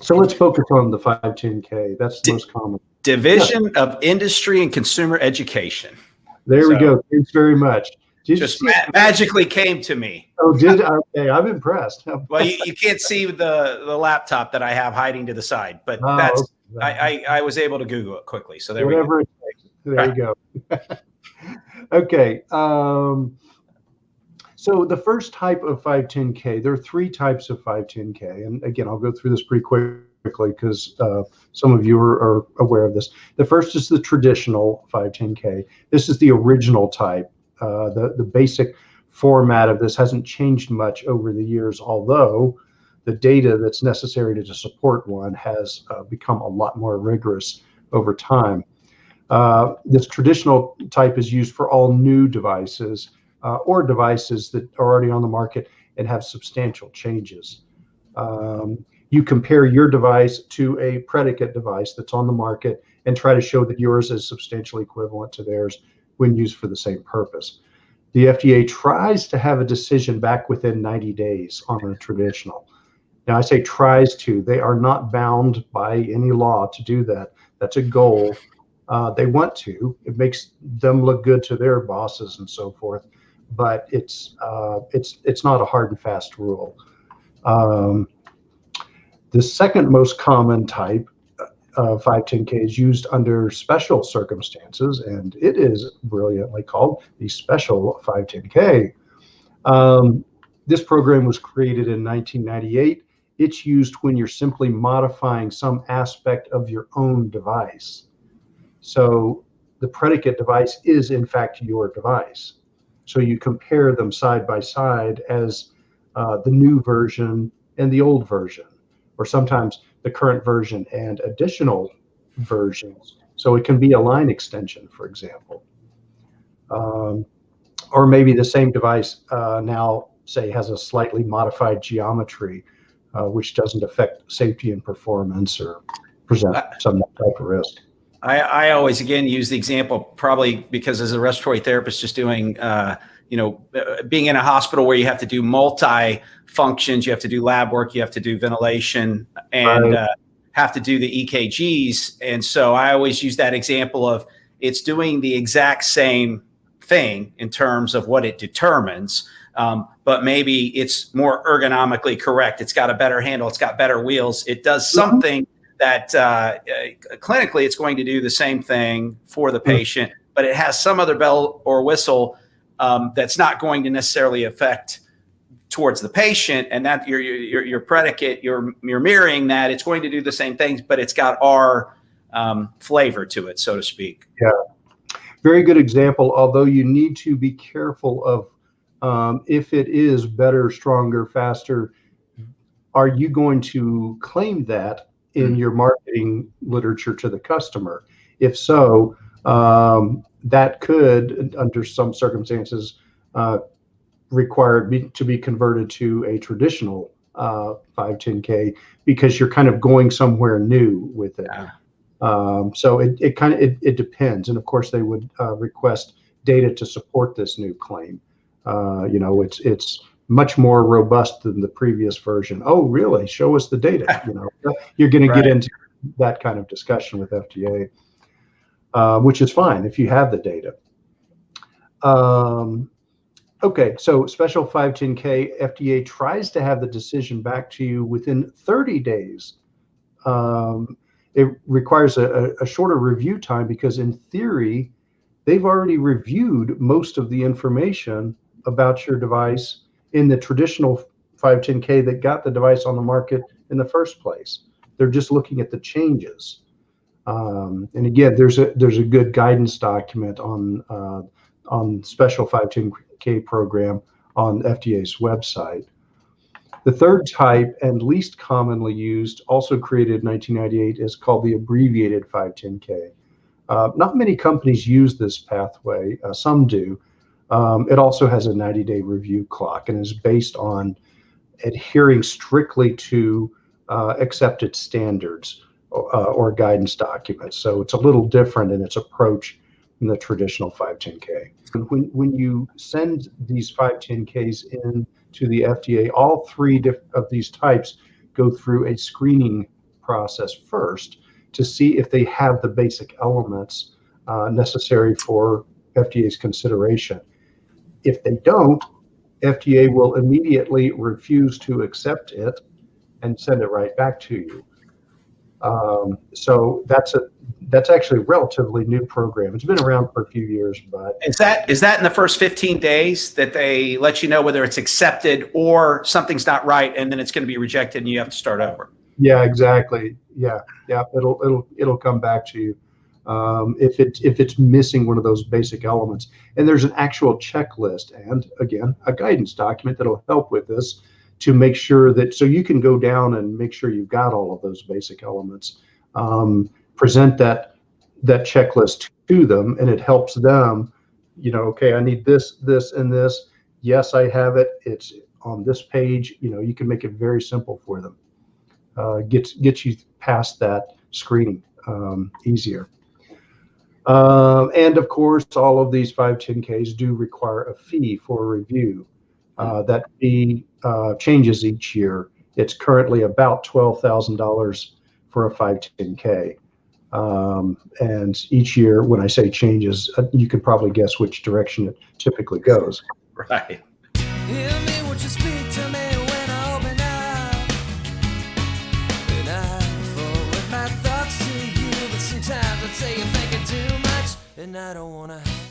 So let's focus on the 510K. That's the most common. Division of Industry and Consumer Education. There we go. Thanks very much. Just magically came to me. Oh, did okay? I'm impressed. Well, you can't see the laptop that I have hiding to the side, but I was able to Google it quickly. So there we go. There you go. Okay. So the first type of 510K, there are three types of 510K. And again, I'll go through this pretty quickly because some of you are aware of this. The first is the traditional 510K. This is the original type. The basic format of this hasn't changed much over the years, although the data that's necessary to support one has become a lot more rigorous over time. This traditional type is used for all new devices or devices that are already on the market and have substantial changes. You compare your device to a predicate device that's on the market and try to show that yours is substantially equivalent to theirs when used for the same purpose. The FDA tries to have a decision back within 90 days on a traditional. Now, I say tries to. They are not bound by any law to do that. That's a goal. They want to. It makes them look good to their bosses and so forth, but it's not a hard and fast rule. The second most common type of 510K is used under special circumstances, and it is brilliantly called the Special 510K. This program was created in 1998. It's used when you're simply modifying some aspect of your own device. So the predicate device is in fact your device. So you compare them side by side as the new version and the old version, or sometimes the current version and additional versions. So it can be a line extension, for example. Or maybe the same device now, say, has a slightly modified geometry, which doesn't affect safety and performance or present some type of risk. I always, again, use the example, probably because as a respiratory therapist, just doing, being in a hospital where you have to do multi-functions, you have to do lab work, you have to do ventilation, and have to do the EKGs. And so I always use that example of it's doing the exact same thing in terms of what it determines, but maybe it's more ergonomically correct. It's got a better handle. It's got better wheels. It does something that clinically it's going to do the same thing for the patient, but it has some other bell or whistle that's not going to necessarily affect towards the patient, and that your predicate, you're mirroring that. It's going to do the same things, but it's got our flavor to it, so to speak. Yeah, very good example, although you need to be careful of if it is better, stronger, faster, are you going to claim that in your marketing literature to the customer? If so, that could, under some circumstances, require to be converted to a traditional 510K because you're kind of going somewhere new with it. So it depends, and of course they would request data to support this new claim. It's much more robust than the previous version. Oh, really? Show us the data. You're going to get into that kind of discussion with FDA, which is fine if you have the data. Okay, so Special 510K, FDA tries to have the decision back to you within 30 days. It requires a shorter review time because in theory, they've already reviewed most of the information about your device in the traditional 510K that got the device on the market in the first place. They're just looking at the changes. And again, there's a good guidance document on Special 510K program on FDA's website. The third type and least commonly used, also created in 1998, is called the abbreviated 510K. Not many companies use this pathway. Some do. It also has a 90-day review clock and is based on adhering strictly to accepted standards or guidance documents. So it's a little different in its approach than the traditional 510K. When you send these 510Ks in to the FDA, all three of these types go through a screening process first to see if they have the basic elements necessary for FDA's consideration. If they don't, FDA will immediately refuse to accept it and send it right back to you. So that's actually a relatively new program. It's been around for a few years, but Is that in the first 15 days that they let you know whether it's accepted or something's not right, and then it's going to be rejected and you have to start over? yeah, exactly. Yeah, it'll come back to you if it's missing one of those basic elements. And there's an actual checklist and again a guidance document that'll help with this to make sure that so you can go down and make sure you've got all of those basic elements. Present that checklist to them, and it helps them. Okay, I need this, this, and this. Yes, I have it. It's on this page. You can make it very simple for them. Get you past that screening easier. And of course, all of these 510Ks do require a fee for review. That fee changes each year. It's currently about $12,000 for a 510K. And each year, when I say changes, you can probably guess which direction it typically goes. Right. Hear me, would you speak to me when I open up? And I forward my thoughts to you, but sometimes I'd say you're thinking too much, and I don't wanna